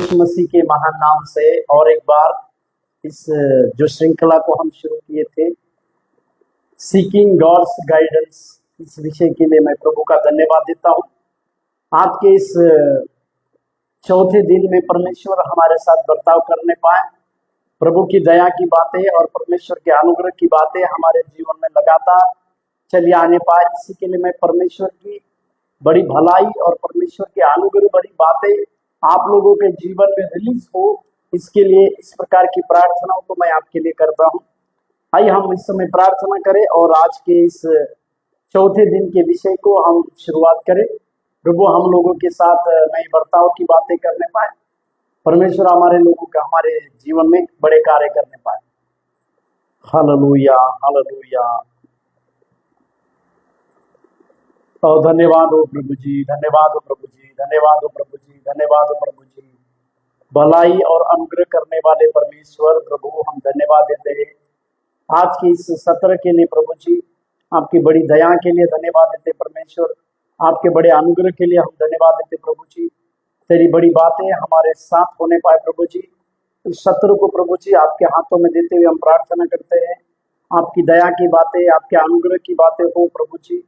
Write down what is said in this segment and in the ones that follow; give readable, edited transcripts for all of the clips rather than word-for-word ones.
यीशु मसीह के महान नाम से और एक बार इस जो श्रृंखला को हम शुरू किए थे, सीकिंग गॉड्स गाइडेंस, इस विषय के लिए मैं प्रभु का धन्यवाद देता हूँ। आज के इस चौथे दिन में परमेश्वर हमारे साथ बर्ताव करने पाए, प्रभु की दया की बातें और परमेश्वर के अनुग्रह की बातें हमारे जीवन में लगातार चलिए आने पाए। इसी के लिए मैं परमेश्वर की बड़ी भलाई और परमेश्वर के अनुग्रह बड़ी बातें आप लोगों के जीवन में रिलीज हो, इसके लिए इस प्रकार की प्रार्थनाओं को मैं आपके लिए करता हूँ। आइए हम इस समय प्रार्थना करें और आज के इस चौथे दिन के विषय को हम शुरुआत करें। प्रभु हम लोगों के साथ नए बर्ताव की बातें करने पाए, परमेश्वर हमारे लोगों का हमारे जीवन में बड़े कार्य करने पाए। Hallelujah, hallelujah. और धन्यवाद हो प्रभु जी, धन्यवाद हो प्रभु जी, धन्यवाद हो प्रभु जी, धन्यवाद हो प्रभु जी। भलाई और अनुग्रह करने वाले परमेश्वर प्रभु, हम धन्यवाद देते हैं आज के इस सत्र के लिए। प्रभु जी आपकी बड़ी दया के लिए धन्यवाद देते परमेश्वर, आपके बड़े अनुग्रह के लिए हम धन्यवाद देते प्रभु जी। तेरी बड़ी बातें हमारे साथ होने पाए प्रभु जी। इस सत्र को प्रभु जी आपके हाथों में देते हुए हम प्रार्थना करते हैं, आपकी दया की बातें, आपके अनुग्रह की बातें हो प्रभु जी।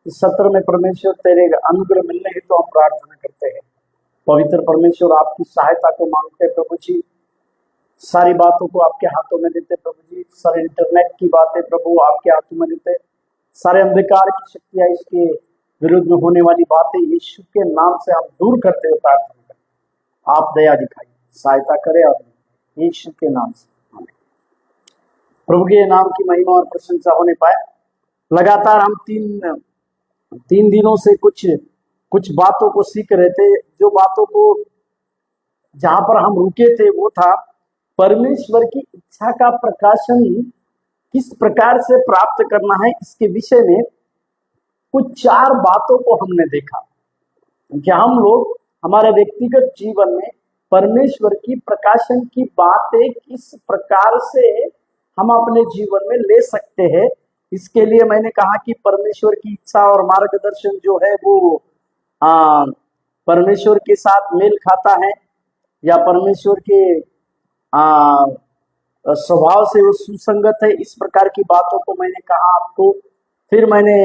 इस सत्र में परमेश्वर तेरे अनुग्रह मिलने हेतु तो हम प्रार्थना करते हैं। पवित्र परमेश्वर आपकी सहायता को मांगते हैं प्रभु जी। सारी बातों को आपके हाथों में देते प्रभु जी। सारे इंटरनेट की बातें प्रभु आपके हाथों में देते, सारे अंधकार की शक्तियां, इसके विरुद्ध में होने वाली बातें यीशु के नाम से हम दूर करते हुए प्रार्थना करें। आप दया दिखाइए, सहायता करें और यीशु के नाम से आमीन। प्रभु के नाम की महिमा और प्रशंसा होने पाए। लगातार हम तीन दिनों से कुछ बातों को सीख रहे थे। जो बातों को जहां पर हम रुके थे वो था परमेश्वर की इच्छा का प्रकाशन किस प्रकार से प्राप्त करना है। इसके विषय में कुछ 4 बातों को हमने देखा कि हम लोग हमारे व्यक्तिगत जीवन में परमेश्वर की प्रकाशन की बातें किस प्रकार से हम अपने जीवन में ले सकते हैं। इसके लिए मैंने कहा कि परमेश्वर की इच्छा और मार्गदर्शन जो है वो परमेश्वर के साथ मेल खाता है या परमेश्वर के स्वभाव से वो सुसंगत है। इस प्रकार की बातों को मैंने कहा आपको। फिर मैंने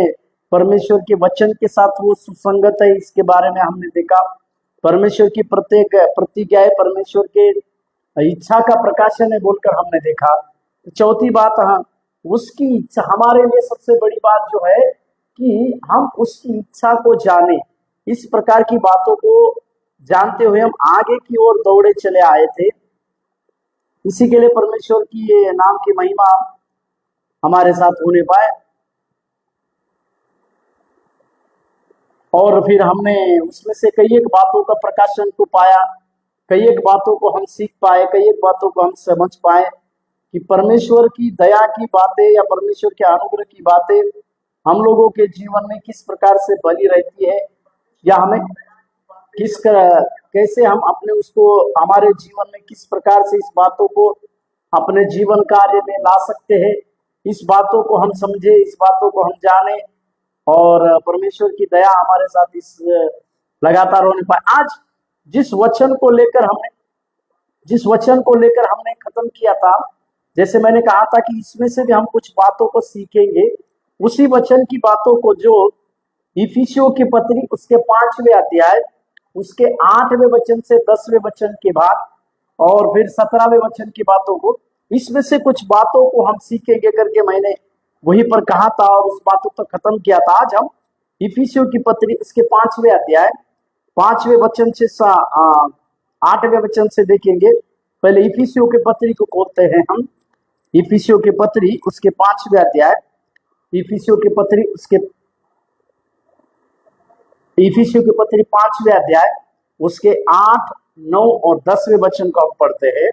परमेश्वर के वचन के साथ वो सुसंगत है, इसके बारे में हमने देखा। परमेश्वर की प्रत्येक प्रतिज्ञा परमेश्वर के इच्छा का प्रकाशन है बोलकर हमने देखा। चौथी बात, उसकी इच्छा हमारे लिए सबसे बड़ी बात जो है कि हम उसकी इच्छा को जाने। इस प्रकार की बातों को जानते हुए हम आगे की ओर दौड़े चले आए थे। इसी के लिए परमेश्वर की ये नाम की महिमा हमारे साथ होने पाए। और फिर हमने उसमें से कई एक बातों का प्रकाशन को पाया, कई एक बातों को हम सीख पाए, कई एक बातों को हम समझ पाए कि परमेश्वर की दया की बातें या परमेश्वर के अनुग्रह की बातें हम लोगों के जीवन में किस प्रकार से बनी रहती है, या हमें कैसे हम अपने उसको हमारे जीवन में किस प्रकार से इस बातों को अपने जीवन कार्य में ला सकते हैं। इस बातों को हम समझे, इस बातों को हम जाने और परमेश्वर की दया हमारे साथ इस लगातार होने पाए। आज जिस वचन को लेकर हमने खत्म किया था, जैसे मैंने कहा था कि इसमें से भी हम कुछ बातों को सीखेंगे। उसी वचन की बातों को जो इफिसियों की पत्री उसके 5वें अध्याय उसके 8वें वचन से 10वें वचन के बाद और फिर 17वें वचन की बातों को, इसमें से कुछ बातों को हम सीखेंगे करके मैंने वहीं पर कहा था और उस बातों पर खत्म किया था। आज हम इफिसियों की पत्री उसके 5वें अध्याय 5वें वचन से 8वें वचन से देखेंगे। पहले इफिसियों की पत्री को खोलते हैं हम। इफिसियों की पत्री उसके 5वें अध्याय, इफिसियों की पत्री 5वें अध्याय उसके 8, 9 और 10वें वचन को हम पढ़ते हैं।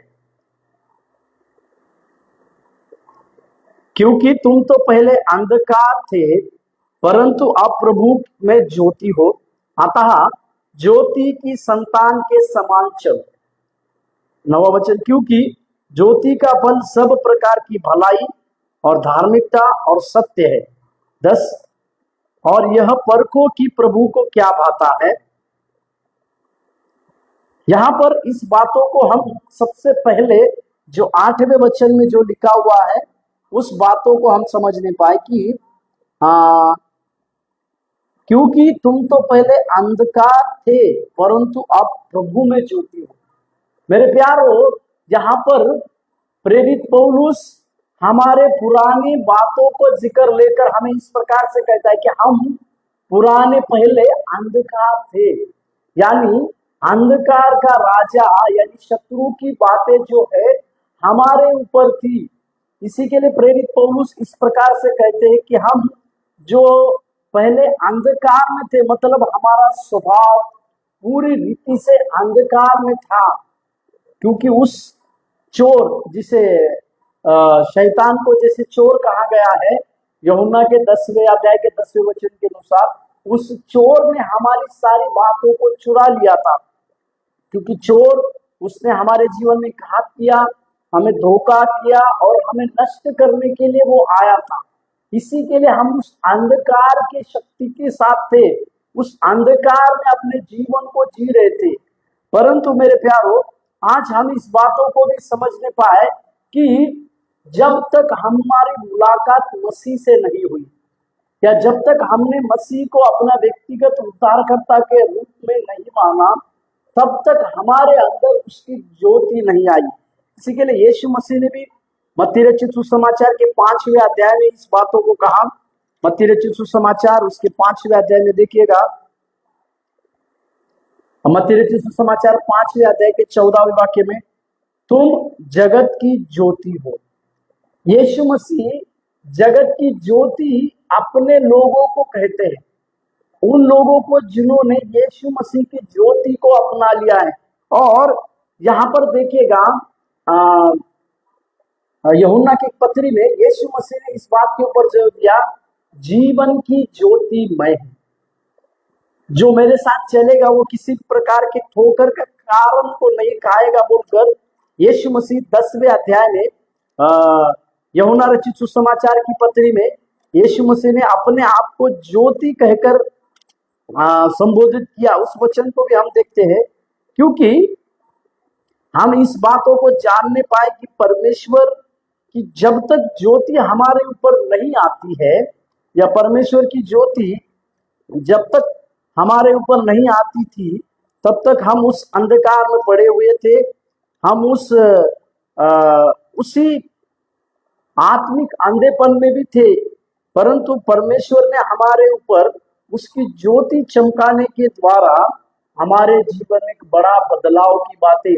क्योंकि तुम तो पहले अंधकार थे परंतु अब प्रभु में ज्योति हो, अतः ज्योति की संतान के समान चलो। 9वां वचन, क्योंकि ज्योति का फल सब प्रकार की भलाई और धार्मिकता और सत्य है। 10, और यह परखो कि प्रभु को क्या भाता है, यहाँ पर इस बातों को हम सबसे पहले जो 8वें वचन में जो लिखा हुआ है उस बातों को हम समझ नहीं पाए कि आ, क्योंकि तुम तो पहले अंधकार थे परंतु अब प्रभु में ज्योति हो। मेरे प्यारो, यहाँ पर प्रेरित पौलुस हमारे पुरानी बातों को जिक्र लेकर हमें इस प्रकार से कहता है कि हम पुराने पहले अंधकार थे, यानी अंधकार का राजा यानी शत्रु की बातें जो है हमारे ऊपर थी। इसी के लिए प्रेरित पौलुस इस प्रकार से कहते हैं कि हम जो पहले अंधकार में थे, मतलब हमारा स्वभाव पूरी रीति से अंधकार में था, क्योंकि उस चोर जिसे शैतान को जैसे चोर कहा गया है यूहन्ना के 10वें अध्याय के 10वें वचन के अनुसार, उस चोर ने हमारी सारी बातों को चुरा लिया था। क्योंकि चोर उसने हमारे जीवन में घात किया, हमें धोखा किया और हमें नष्ट करने के लिए वो आया था। इसी के लिए हम उस अंधकार की शक्ति के साथ थे, उस अंधकार में अपने जीवन को जी रहे थे। परंतु मेरे प्यारो, आज हम इस बातों को भी समझने पाए कि जब तक हमारी मुलाकात मसीह से नहीं हुई या जब तक हमने मसीह को अपना व्यक्तिगत उद्धारकर्ता के रूप में नहीं माना, तब तक हमारे अंदर उसकी ज्योति नहीं आई। इसी के लिए यीशु मसीह ने भी मत्ती रचित सुसमाचार के 5वें अध्याय में इस बातों को कहा। मत्ती रचित सुसमाचार उसके 5वें अध्याय में देखिएगा, मत्ती रचित सुसमाचार 5वें अध्याय के 14वें वाक्य में, तुम जगत की ज्योति हो। यीशु मसीह जगत की ज्योति अपने लोगों को कहते हैं, उन लोगों को जिन्होंने यीशु मसीह की ज्योति को अपना लिया है। और यहाँ पर देखिएगा यूहन्ना की पत्री में यीशु मसीह ने इस बात के ऊपर जोर दिया, जीवन की ज्योति मैं हूं, जो मेरे साथ चलेगा वो किसी प्रकार के ठोकर का कारण को नहीं खाएगा बोलकर यीशु मसीह 10वें अध्याय में यूहन्ना रचित सुसमाचार की पत्री में यीशु मसीह ने अपने आप को ज्योति कहकर संबोधित किया। उस वचन को भी हम देखते हैं, क्योंकि हम इस बातों को जानने पाए कि परमेश्वर की जब तक ज्योति हमारे ऊपर नहीं आती है या परमेश्वर की ज्योति जब तक हमारे ऊपर नहीं आती थी, तब तक हम उस अंधकार में पड़े हुए थे, हम उसी आत्मिक अंधेपन में भी थे। परंतु परमेश्वर ने हमारे ऊपर उसकी ज्योति चमकाने के द्वारा हमारे जीवन में एक बड़ा बदलाव की बातें,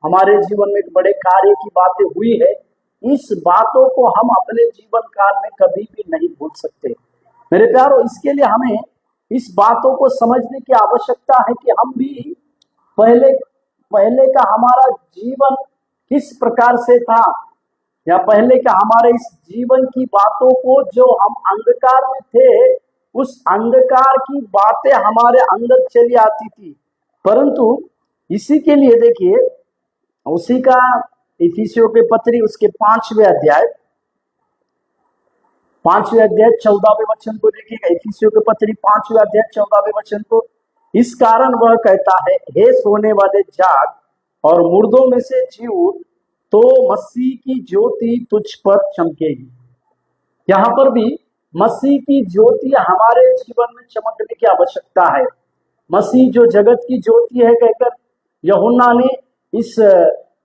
हमारे जीवन में एक बड़े कार्य की बातें हुई है। इस बातों को हम अपने जीवन काल में कभी भी नहीं भूल सकते। मेरे प्यारो, इसके लिए हमें इस बातों को समझने की आवश्यकता है कि हम भी पहले का हमारा जीवन किस प्रकार से था, या पहले का हमारे इस जीवन की बातों को जो हम अंधकार में थे, उस अंधकार की बातें हमारे अंदर चली आती थी। परंतु इसी के लिए देखिए, उसी का इफिसियों के पत्री उसके 5वें अध्याय 14वें वचन को देखिएगा। इफिसियों के पत्री 5वें अध्याय 14वें वचन को, इस कारण वह कहता है, हे सोने वाले जाग और मुर्दों में से जी उठ, तो मसीह की ज्योति तुझ पर चमकेगी। यहाँ पर भी मसीह की ज्योति हमारे जीवन में चमकने की आवश्यकता है। मसीह जो जगत की ज्योति है कहकर यूहन्ना ने इस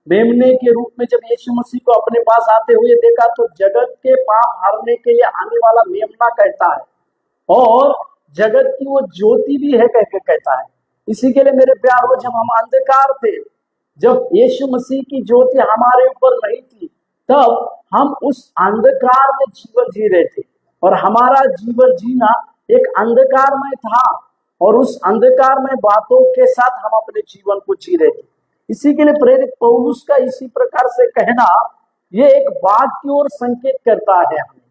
मेमने के रूप में जब यीशु मसीह को अपने पास आते हुए देखा, तो जगत के पाप हरने के लिए आने वाला मेमना कहता है, और जगत की वो ज्योति भी है कहकर कहता है। इसी के लिए मेरे प्यारो, जब हम अंधकार थे, जब यीशु मसीह की ज्योति हमारे ऊपर नहीं थी, तब हम उस अंधकार में जीवन जी रहे थे, और हमारा जीवन जीना एक अंधकारमय था, और उस अंधकारमय बातों के साथ हम अपने जीवन को जी रहे थे। इसी के लिए प्रेरित पौलुस का इसी प्रकार से कहना, ये एक बात की ओर संकेत करता है हमें।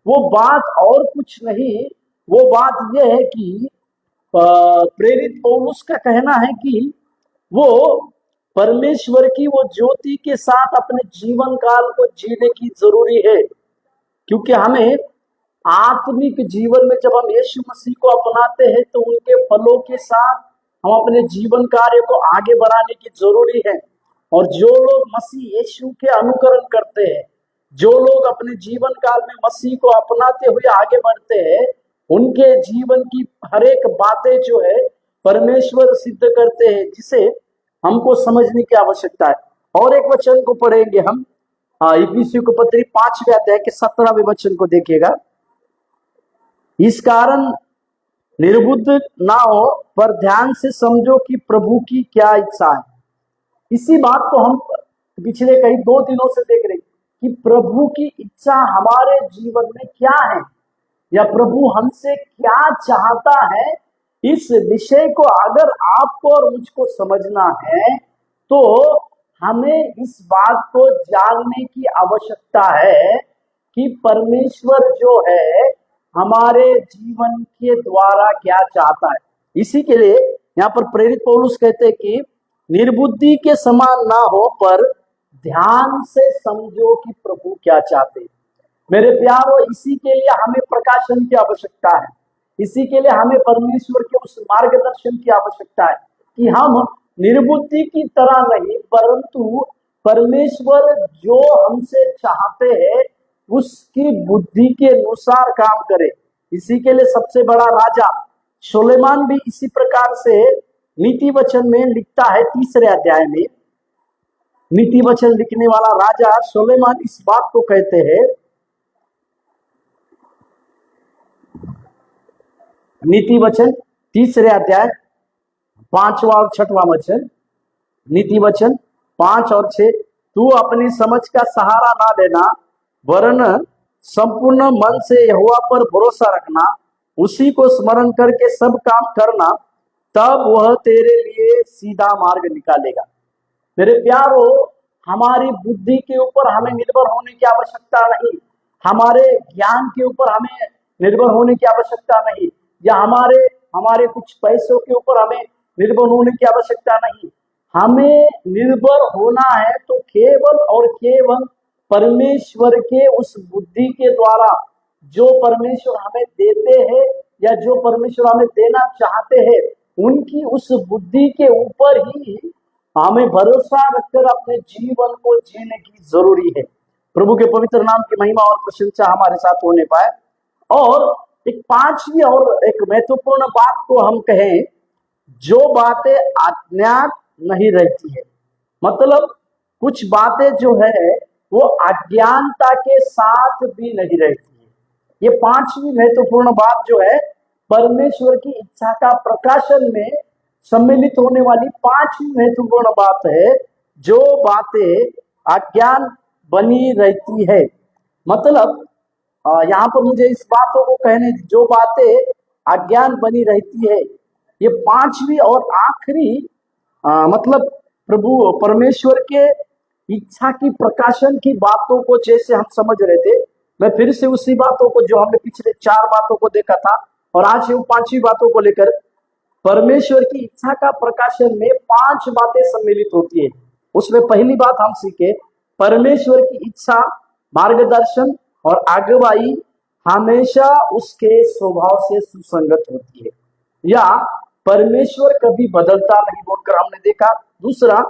वो बात और कुछ नहीं, वो बात यह है कि प्रेरित पौलुस का कहना है कि वो परमेश्वर की वो ज्योति के साथ अपने जीवन काल को जीने की जरूरी है। क्योंकि हमें आत्मिक जीवन में जब हम यीशु मसीह को अपनाते हैं, तो उनके फलों के साथ हम अपने जीवन कार्य को आगे बढ़ाने की जरूरी है। और जो लोग मसीह यीशु के अनुकरण करते हैं, जो लोग अपने जीवन काल में मसीह को अपनाते हुए आगे बढ़ते हैं, उनके जीवन की हर एक बातें जो है परमेश्वर सिद्ध करते हैं, जिसे हमको समझने की आवश्यकता है। और एक वचन को पढ़ेंगे हम, इफिसियों को पत्री 5वें अध्याय के 17वें वचन को देखिएगा। इस कारण निर्बुद्ध ना हो, पर ध्यान से समझो कि प्रभु की क्या इच्छा है। इसी बात को हम पिछले कई 2 दिनों से देख रहे हैं कि प्रभु की इच्छा हमारे जीवन में क्या है, या प्रभु हमसे क्या चाहता है। इस विषय को अगर आपको और मुझको समझना है तो हमें इस बात को जानने की आवश्यकता है कि परमेश्वर जो है हमारे जीवन के द्वारा क्या चाहता है। इसी के लिए यहाँ पर प्रेरित पौलुस कहते हैं कि निर्बुद्धि के समान ना हो, पर ध्यान से समझो कि प्रभु क्या चाहते हैं। मेरे प्यारो, इसी के लिए हमें प्रकाशन की आवश्यकता है। इसी के लिए हमें परमेश्वर के उस मार्गदर्शन की आवश्यकता है कि हम निर्बुद्धि की तरह नहीं, परंतु परमेश्वर जो हमसे चाहते हैं उसकी बुद्धि के अनुसार काम करें। इसी के लिए सबसे बड़ा राजा सुलेमान भी इसी प्रकार से नीति वचन में लिखता है। 3रे अध्याय में नीति वचन लिखने वाला राजा सुलेमान इस बात को कहते हैं, नीति वचन 3रे अध्याय 5वां और 6वां वचन, नीति वचन 5 और 6, तू अपनी समझ का सहारा ना लेना, वरन संपूर्ण मन से यहोवा पर भरोसा रखना, उसी को स्मरण करके सब काम करना, तब वह तेरे लिए सीधा मार्ग निकालेगा। मेरे प्यारो, हमारी बुद्धि के ऊपर हमें निर्भर होने की आवश्यकता नहीं, हमारे ज्ञान के ऊपर हमें निर्भर होने की आवश्यकता नहीं, या हमारे कुछ पैसों के ऊपर हमें निर्भर होने की आवश्यकता नहीं। हमें निर्भर होना है तो केवल और केवल परमेश्वर के उस बुद्धि के द्वारा, जो परमेश्वर हमें देते हैं या जो परमेश्वर हमें देना चाहते हैं, उनकी उस बुद्धि के ऊपर ही हमें भरोसा रखकर अपने जीवन को जीने की जरूरी है। प्रभु के पवित्र नाम की महिमा और प्रशंसा हमारे साथ होने पाए। और एक 5वीं और एक महत्वपूर्ण बात को हम कहें, जो बातें अज्ञात नहीं रहती है, मतलब कुछ बातें जो है वो अज्ञानता के साथ भी नहीं रहती है। ये 5वीं महत्वपूर्ण बात जो है परमेश्वर की इच्छा का प्रकाशन में सम्मिलित होने वाली 5वीं महत्वपूर्ण बात है, जो बातें अज्ञान बनी रहती है। मतलब यहाँ पर मुझे इस बातों को कहने, जो बातें अज्ञान बनी रहती है, ये 5वीं और आखिरी मतलब प्रभु परमेश्वर के इच्छा की प्रकाशन की बातों को जैसे हम समझ रहे थे, मैं फिर से उसी बातों को, जो हमने पिछले 4 बातों को देखा था और आज वो 5वीं बातों को लेकर, परमेश्वर की इच्छा का प्रकाशन में 5 बातें सम्मिलित होती है। उसमें पहली बात हम सीखे, परमेश्वर की इच्छा, मार्गदर्शन और अगुवाई हमेशा उसके स्वभाव से सुसंगत होती है, या परमेश्वर कभी बदलता नहीं बोलकर हमने देखा। दूसरा,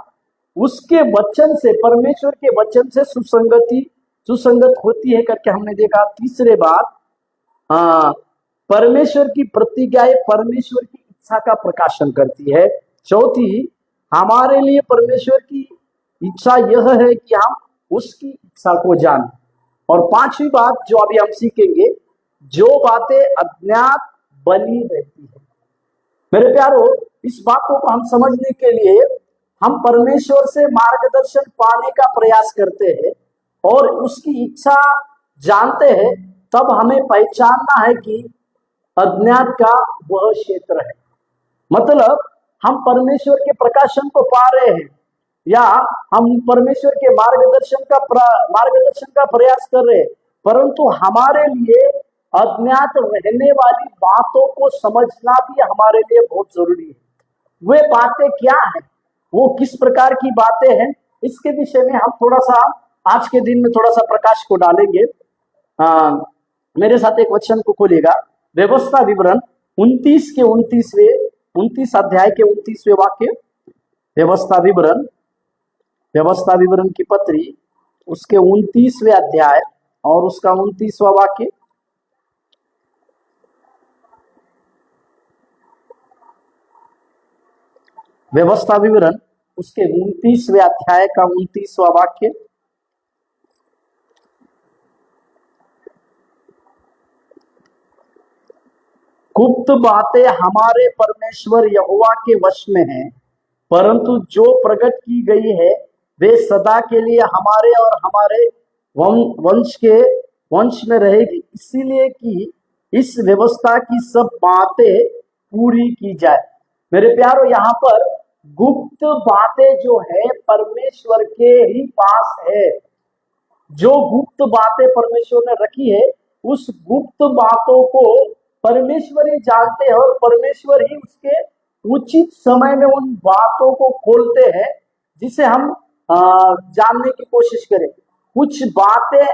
उसके वचन से, परमेश्वर के वचन से सुसंगत होती है करके हमने देखा। तीसरे बात, परमेश्वर की प्रतिज्ञाएं परमेश्वर की इच्छा का प्रकाशन करती है। चौथी, हमारे लिए परमेश्वर की इच्छा यह है कि हम उसकी इच्छा को जानें। और 5वीं बात जो अभी हम सीखेंगे, जो बातें अज्ञात बनी रहती है। मेरे प्यारो, इस बातों को हम समझने के लिए हम परमेश्वर से मार्गदर्शन पाने का प्रयास करते हैं और उसकी इच्छा जानते हैं, तब हमें पहचानना है कि अज्ञात का वह क्षेत्र है। मतलब हम परमेश्वर के प्रकाशन को पा रहे हैं, या हम परमेश्वर के मार्गदर्शन का प्रयास कर रहे हैं, परंतु हमारे लिए अज्ञात रहने वाली बातों को समझना भी हमारे लिए बहुत जरूरी है। वे बातें क्या हैं, वो किस प्रकार की बातें हैं, इसके विषय में हम थोड़ा सा आज के दिन में थोड़ा सा प्रकाश को डालेंगे। मेरे साथ एक वचन को खोलिएगा, व्यवस्था विवरण 29 के 29वें 29 अध्याय के 29वें वाक्य, व्यवस्था विवरण की पत्री उसके 29वें अध्याय और उसका 29वां वाक्य। व्यवस्था विवरण उसके 29वें अध्याय का 29वां वाक्य। गुप्त बातें हमारे परमेश्वर यहोवा के वश में हैं, परंतु जो प्रकट की गई है वे सदा के लिए हमारे और हमारे वंश में रहेगी, इसीलिए कि इस व्यवस्था की सब बातें पूरी की जाए। मेरे प्यारो, यहाँ पर गुप्त बातें जो है परमेश्वर के ही पास है। जो गुप्त बातें परमेश्वर ने रखी है, उस गुप्त बातों को परमेश्वर ही जानते हैं और परमेश्वर ही उसके उचित समय में उन बातों को खोलते हैं जिसे हम जानने की कोशिश करें। कुछ बातें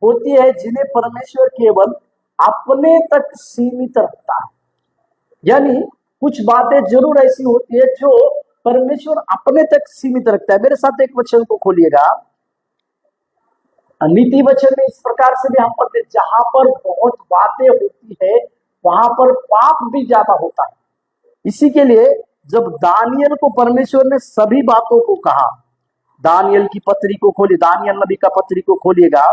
होती है जिन्हें परमेश्वर केवल अपने तक सीमित रखता है, यानी कुछ बातें जरूर ऐसी होती है जो परमेश्वर अपने तक सीमित रखता है। मेरे साथ एक वचन को खोलिएगा, नीति वचन में इस प्रकार से भी हम पढ़ते, जहां पर बहुत बातें होती है वहां पर पाप भी ज्यादा होता है। इसी के लिए जब दानियल को परमेश्वर ने सभी बातों को कहा, दानियल की पत्री को खोलिए, दानियल नबी का पत्री को खोलिएगा।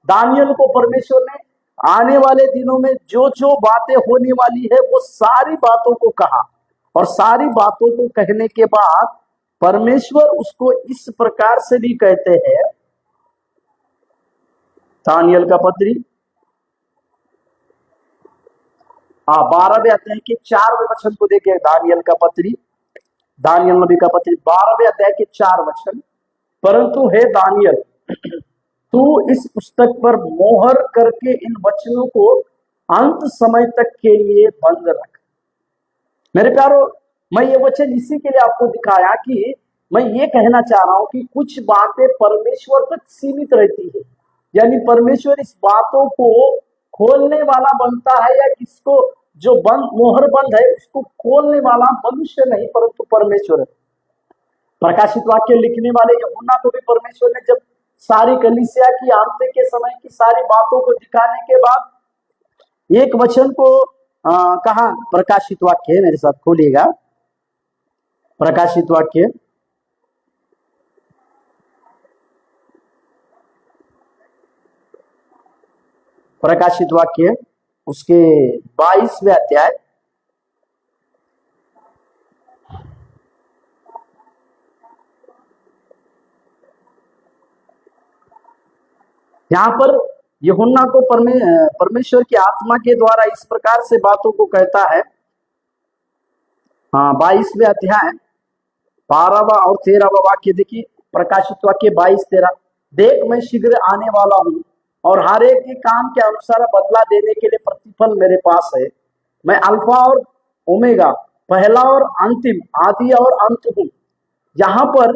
दानियल को परमेश्वर ने आने वाले दिनों में जो जो बातें होने वाली है वो सारी बातों को कहा, और सारी बातों को कहने के बाद परमेश्वर उसको इस प्रकार से भी कहते हैं। दानियल का पत्री 12वें अध्याय के 4वें वचन को देखिए। दानियल का पत्री, दानियल नबी का पत्री 12वें अध्याय के 4 वचन। परंतु हे दानियल, तू इस पुस्तक पर मोहर करके इन वचनों को अंत समय तक के लिए बंद रख। मेरे प्यारो, मैं ये वचन इसी के लिए आपको दिखाया कि मैं ये कहना चाह रहा हूं कि कुछ बातें परमेश्वर तक सीमित रहती है, यानी परमेश्वर इस बातों को खोलने वाला बनता है, या किसको जो बंद मोहर बंद है उसको खोलने वाला मनुष्य नहीं परंतु परमेश्वर है। प्रकाशित वाक्य लिखने वाले यूहन्ना को भी परमेश्वर ने जब सारी कलीसिया की अंत के समय की सारी बातों को दिखाने के बाद एक वचन को कहा, प्रकाशित वाक्य, मेरे साथ खोलिएगा प्रकाशित वाक्य, प्रकाशित वाक्य उसके 22वें अध्याय, यहां पर यूहन्ना को परमेश्वर की आत्मा के द्वारा इस प्रकार से बातों को कहता है। 22वें अध्याय 12वां और 13वां वाक्य देखिए। प्रकाशित वाक्य 22-13, देख मैं शीघ्र आने वाला हूं और हर एक के काम के अनुसार बदला देने के लिए प्रतिफल मेरे पास है। मैं अल्फा और ओमेगा, पहला और अंतिम, आदि और अंत हूं। यहां पर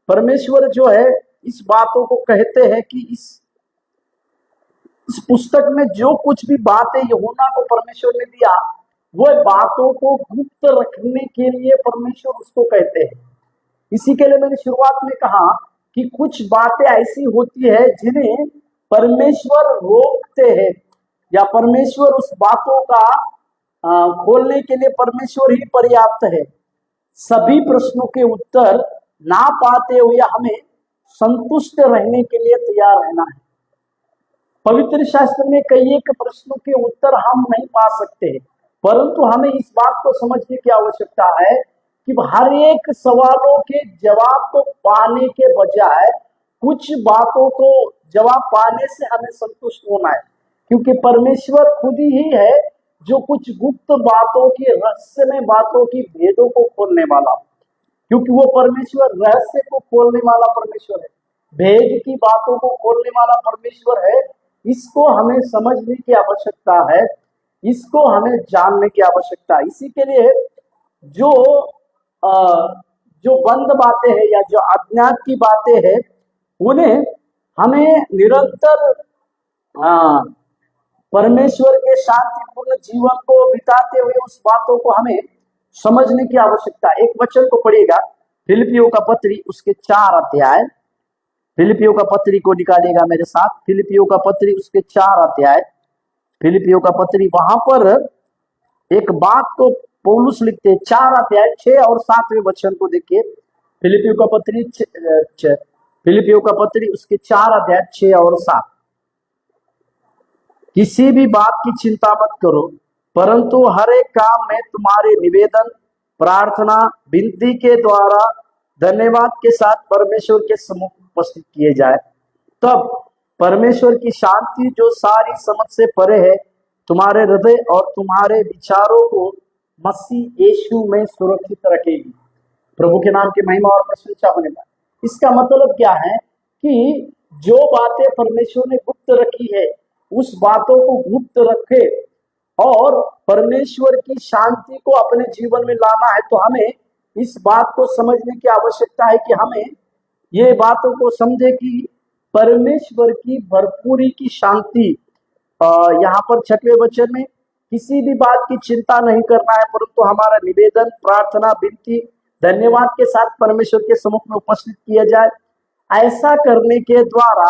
परमेश्वर जो है इस बातों को कहते हैं कि इस पुस्तक में जो कुछ भी बातें यूहन्ना को परमेश्वर ने दिया, वो बातों को गुप्त रखने के लिए परमेश्वर उसको कहते हैं। इसी के लिए मैंने शुरुआत में कहा कि कुछ बातें ऐसी होती है जिन्हें परमेश्वर रोकते हैं, या परमेश्वर उस बातों का खोलने के लिए परमेश्वर ही पर्याप्त है। सभी प्रश्नों के उत्तर ना पाते हुए हमें संतुष्ट रहने के लिए तैयार रहना है। पवित्र शास्त्र में कई एक प्रश्नों के उत्तर हम नहीं पा सकते हैं, परंतु हमें इस बात को समझने की आवश्यकता है कि हर एक सवालों के जवाब को पाने के बजाय कुछ बातों को जवाब पाने से हमें संतुष्ट होना है, क्योंकि परमेश्वर खुद ही है जो कुछ गुप्त बातों की, रहस्यमय बातों की भेदों को खोलने वाला, क्योंकि वो परमेश्वर रहस्य को खोलने वाला परमेश्वर है, भेद की बातों को खोलने वाला परमेश्वर है। इसको हमें समझने की आवश्यकता है, इसको हमें जानने की आवश्यकता है। इसी के लिए जो बंद बातें हैं या जो अज्ञात की बातें हैं, उन्हें हमें निरंतर परमेश्वर के शांतिपूर्ण जीवन को बिताते हुए उस बातों को हमें समझने की आवश्यकता है। एक वचन को पढ़िएगा, फिलिपियों का पत्री उसके 4 अध्याय, फिलिपियों का पत्री को निकालिएगा मेरे साथ, फिलिपियों का पत्री उसके 4 अध्याय, फिलिपियों का पत्री, वहां पर एक बात को पौलुस लिखते हैं। 4 अध्याय 6 और 7वें वचन को देखिए, फिलिपियों का पत्री फिलिपियों का पत्री उसके 4 अध्याय 6 और 7। किसी भी बात की चिंता मत करो, परंतु हर एक काम में तुम्हारे निवेदन, प्रार्थना, विनती के द्वारा धन्यवाद के साथ परमेश्वर के सम्मुख उपस्थित किए जाए। तब परमेश्वर की शांति जो सारी समझ से परे है, तुम्हारे हृदय और तुम्हारे विचारों को मसीह यीशु में सुरक्षित रखेगी। प्रभु के नाम की महिमा और प्रशंसा होने पाए। इसका मतलब क्या है कि जो बातें परमेश्वर ने गुप्त रखी है, उस बातों को गुप्त रखे और परमेश्वर की शांति को अपने जीवन में लाना है, तो हमें इस बात को समझने की आवश्यकता है कि हमें ये बातों को समझे कि परमेश्वर की भरपूरी की शांति, यहाँ पर 6वें वचन में किसी भी बात की चिंता नहीं करना है, परंतु हमारा निवेदन, प्रार्थना, विनती, धन्यवाद के साथ परमेश्वर के सम्मुख में उपस्थित किया जाए। ऐसा करने के द्वारा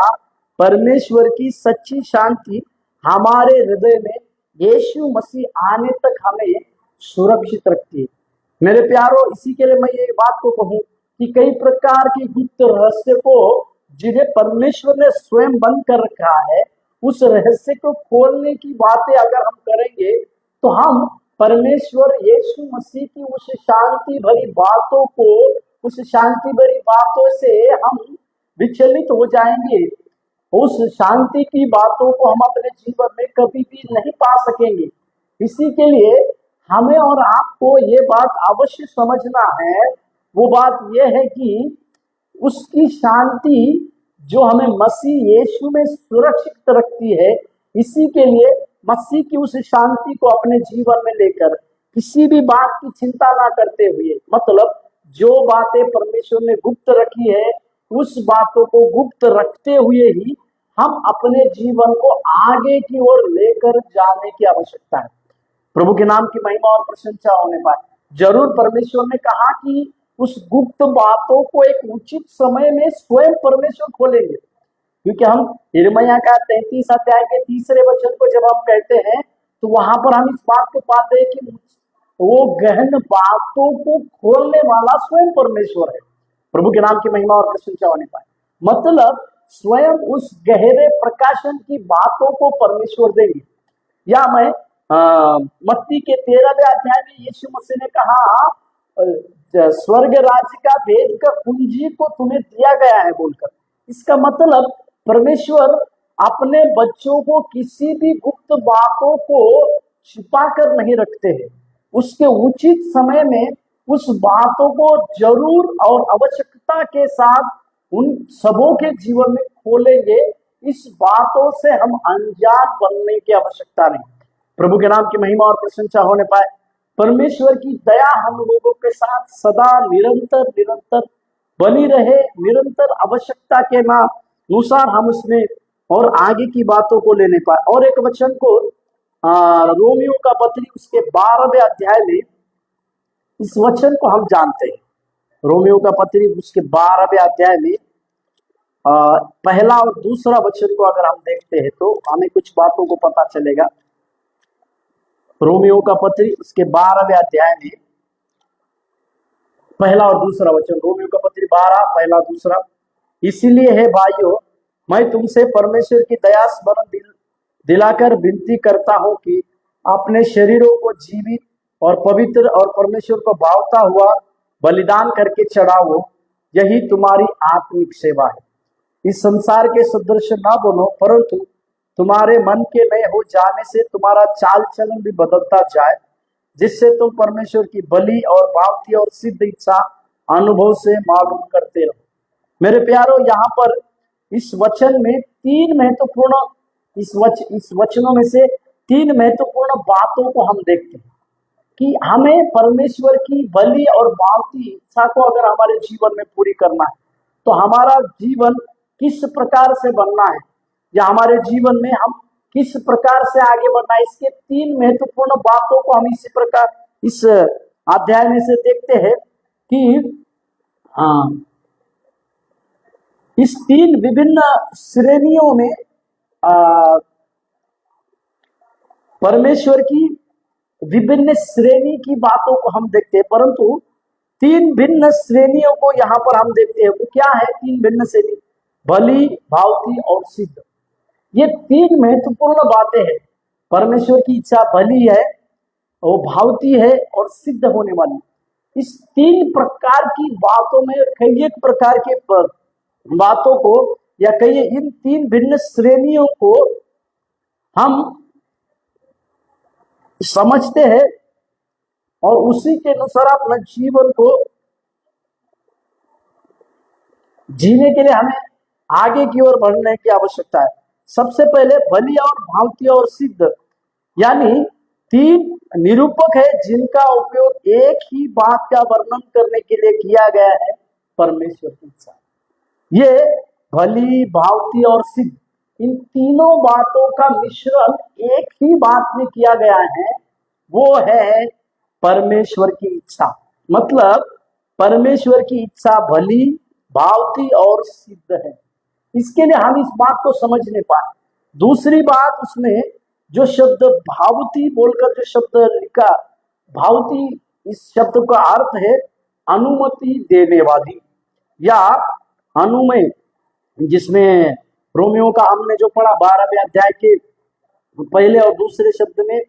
परमेश्वर की सच्ची शांति हमारे हृदय में यीशु मसीह आने तक हमें सुरक्षित रखती है। मेरे प्यारो, इसी के लिए मैं ये बात को कहूं कि कई प्रकार के गुप्त रहस्य को जिन्हें परमेश्वर ने स्वयं बंद कर रखा है, उस रहस्य को खोलने की बातें अगर हम करेंगे तो हम परमेश्वर यीशु मसीह की उस शांति भरी बातों को, उस शांति भरी बातों से हम विचलित हो जाएंगे। उस शांति की बातों को हम अपने जीवन में कभी भी नहीं पा सकेंगे। इसी के लिए हमें और आपको ये बात अवश्य समझना है। वो बात यह है कि उसकी शांति जो हमें मसीह यीशु में सुरक्षित रखती है, इसी के लिए मसीह की उस शांति को अपने जीवन में लेकर किसी भी बात की चिंता ना करते हुए, मतलब जो बातें परमेश्वर ने गुप्त रखी है, उस बातों को गुप्त रखते हुए ही हम अपने जीवन को आगे की ओर लेकर जाने की आवश्यकता है। प्रभु के नाम की महिमा और प्रशंसा होने पाए। जरूर परमेश्वर ने कहा कि उस गुप्त बातों को एक उचित समय में स्वयं परमेश्वर खोलेंगे, क्योंकि हम यिर्मयाह का 33 अध्याय के 3रे वचन को जब हम कहते हैं तो वहां पर हम इस बात को पाते हैं कि वो गहन बातों को खोलने वाला स्वयं परमेश्वर है। प्रभु के नाम की महिमा और प्रशंसा होने पाए। मतलब स्वयं उस गहरे प्रकाशन की बातों को परमेश्वर देंगे। या मैं मत्ती के 13वें अध्याय में यीशु मसीह ने कहा स्वर्ग राज्य का भेद का कुंजी को तुम्हें दिया गया है बोलकर। इसका मतलब परमेश्वर अपने बच्चों को किसी भी गुप्त बातों को छिपा कर नहीं रखते हैं। उसके उचित समय में उस बातों को जरूर और आवश्यकता के साथ उन सबों के जीवन में खोलेंगे। इस बातों से हम अनजान बनने की आवश्यकता नहीं। प्रभु के नाम की महिमा और प्रशंसा होने पाए। परमेश्वर की दया हम लोगों के साथ सदा निरंतर निरंतर बनी रहे। निरंतर आवश्यकता के अनुसार हम उसमें और आगे की बातों को लेने पाए। और एक वचन को रोमियो का पत्री उसके 12वें अध्याय में इस वचन को हम जानते हैं। रोमियो का पत्री उसके 12वें अध्याय में पहला और दूसरा वचन को अगर हम देखते हैं तो हमें कुछ बातों को पता चलेगा। रोमियो का पत्री उसके 12वें अध्याय में पहला और दूसरा वचन, रोमियो का पत्री 12 पहला दूसरा। इसीलिए है भाइयों, मैं तुमसे परमेश्वर की दया स्मरण दिलाकर विनती करता हूं कि अपने शरीरों को जीवित और पवित्र और परमेश्वर को भावता हुआ बलिदान करके चढ़ाओ, यही तुम्हारी आत्मिक सेवा है। इस संसार के सदृश न बनो, परंतु तुम्हारे मन के नए हो जाने से तुम्हारा चाल चलन भी बदलता जाए, जिससे तुम परमेश्वर की बलि और भावती और सिद्ध इच्छा अनुभव से मालूम करते रहो। मेरे प्यारो, यहाँ पर इस वचन में तीन महत्वपूर्ण इस वचनों में से 3 महत्वपूर्ण बातों को हम देखते हैं कि हमें परमेश्वर की बलि और भावती इच्छा को अगर हमारे जीवन में पूरी करना है तो हमारा जीवन किस प्रकार से बनना है, या हमारे जीवन में हम किस प्रकार से आगे बढ़ना है। इसके 3 महत्वपूर्ण बातों को हम इसी प्रकार इस अध्याय में से देखते हैं कि इस 3 विभिन्न श्रेणियों में परमेश्वर की विभिन्न श्रेणी की बातों को हम देखते हैं, परंतु 3 भिन्न श्रेणियों को यहाँ पर हम देखते हैं। वो क्या है 3 भिन्न श्रेणी? भली, भावती और सिद्ध। ये 3 महत्वपूर्ण बातें हैं। परमेश्वर की इच्छा भली है, वो भावती है और सिद्ध होने वाली। इस 3 प्रकार की बातों में कई एक प्रकार के बातों को या कई इन 3 भिन्न श्रेणियों को हम समझते हैं और उसी के अनुसार अपना जीवन को जीने के लिए हमें आगे की ओर बढ़ने की आवश्यकता है। सबसे पहले भली और भावती और सिद्ध, यानी 3 निरूपक है जिनका उपयोग एक ही बात का वर्णन करने के लिए किया गया है, परमेश्वर की इच्छा। ये भली, भावती और सिद्ध, इन तीनों बातों का मिश्रण एक ही बात में किया गया है, वो है परमेश्वर की इच्छा। मतलब परमेश्वर की इच्छा भली, भावती और सिद्ध है। इसके लिए हम इस बात को समझ नहीं पाए। दूसरी बात, उसमें जो शब्द भावती बोलकर जो शब्द लिखा, भावती, इस शब्द का अर्थ है अनुमति देने वाली या अनुमय, जिसमें रोमियो का हमने जो पढ़ा 12वें अध्याय के पहले और दूसरे शब्द में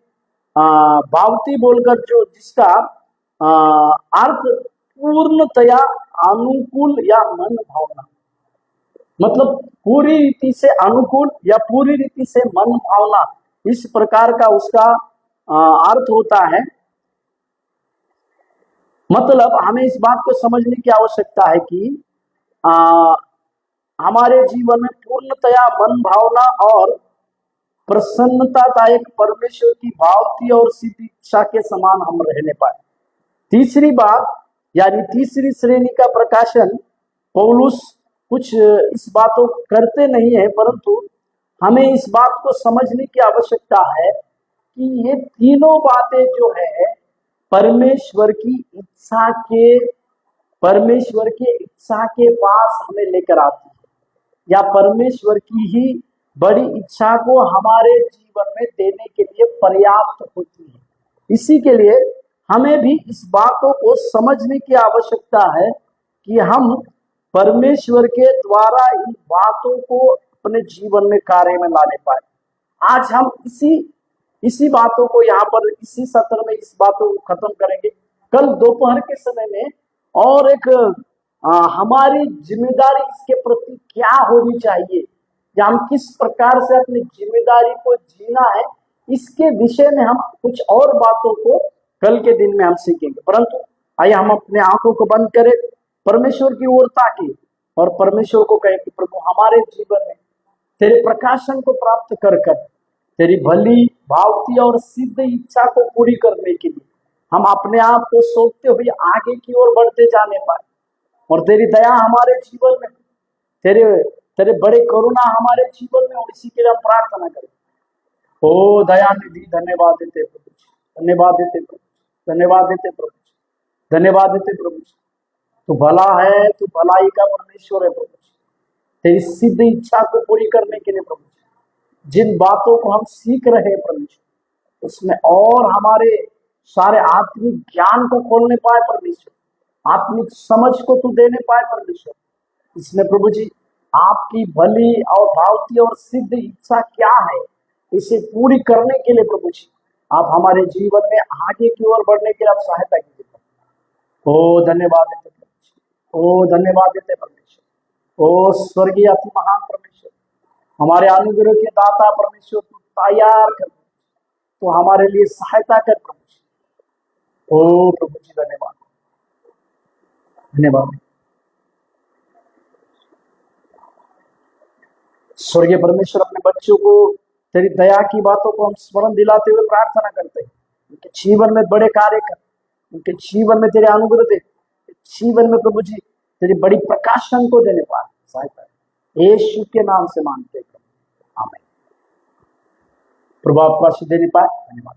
भावती बोलकर जो जिसका अर्थ पूर्णतया अनुकूल या मन भावना, मतलब पूरी रीति से अनुकूल या पूरी रीति से मन भावना, इस प्रकार का उसका अर्थ होता है। मतलब हमें इस बात को समझने की आवश्यकता है कि हमारे जीवन में पूर्णतया मन भावना और प्रसन्नतादायक परमेश्वर की भावती और सिद्ध इच्छा के समान हम रहने पाए। तीसरी बात, यानी तीसरी श्रेणी का प्रकाशन पौलुस कुछ इस बातों करते नहीं है, परंतु हमें इस बात को समझने की आवश्यकता है कि ये तीनों बातें जो है परमेश्वर की इच्छा के पास हमें लेकर आती है, या परमेश्वर की ही बड़ी इच्छा को हमारे जीवन में देने के लिए पर्याप्त होती है। इसी के लिए हमें भी इस बातों को समझने की आवश्यकता है कि हम परमेश्वर के द्वारा इन बातों को अपने जीवन में कार्य में लाने पाए। आज हम इसी बातों को यहाँ पर इसी सत्र में इस बातों को खत्म करेंगे। कल दोपहर के समय में और एक हमारी जिम्मेदारी इसके प्रति क्या होनी चाहिए, या हम किस प्रकार से अपनी जिम्मेदारी को जीना है, इसके विषय में हम कुछ और बातों को कल के दिन में हम सीखेंगे। परंतु आइए हम अपने आंखों को बंद करें, परमेश्वर की ओर ताकिए और परमेश्वर को कहें कि प्रभु हमारे जीवन में तेरे प्रकाशन को प्राप्त कर तेरी भली, भावती और सिद्ध इच्छा को पूरी करने के लिए हम अपने आप को सौंपते हुए आगे की ओर बढ़ते जाने पाए, और तेरी दया हमारे जीवन में, तेरे बड़े करुणा हमारे जीवन में, और इसी के लिए हम प्रार्थना करें। ओ दया निधि, धन्यवाद देते प्रभु, धन्यवाद देते प्रभु, धन्यवाद देते प्रभु, धन्यवाद देते प्रभु। तू भला है, तू भलाई का परमेश्वर है प्रभु। तेरी सिद्ध इच्छा को पूरी करने के लिए प्रभु, जिन बातों को हम सीख रहे हैं परमेश्वर, उसमें और हमारे सारे आत्मिक ज्ञान को खोलने पाए परमेश्वर, आत्मिक समझ को तू देने पाए परमेश्वर। इसमें प्रभु जी आपकी भली और भावती और सिद्ध इच्छा क्या है, इसे पूरी करने के लिए प्रभु जी आप हमारे जीवन में आगे की ओर बढ़ने के लिए आप सहायता कीजिए। ओ धन्यवाद देते प्रभु, ओ धन्यवाद देते परमेश्वर। ओ स्वर्गीय अति महान परमेश्वर, हमारे अनुग्रह के दाता परमेश्वर, तू तैयार कर, तो हमारे लिए सहायता कर प्रभु जी। ओ प्रभु जी धन्यवाद, धन्यवाद। स्वर्गीय परमेश्वर, अपने बच्चों को तेरी दया की बातों को हम स्मरण दिलाते हुए प्रार्थना करते हैं, उनके जीवन में बड़े कार्य कर, उनके जीवन में तेरे अनुग्रह दे, जीवन में प्रभु जी तेरी बड़ी प्रकाशन को देने पाए सहायता, यीशु के नाम से मांगते हैं, आमीन। प्रभु आपको आशीष देने पाए, धन्यवाद।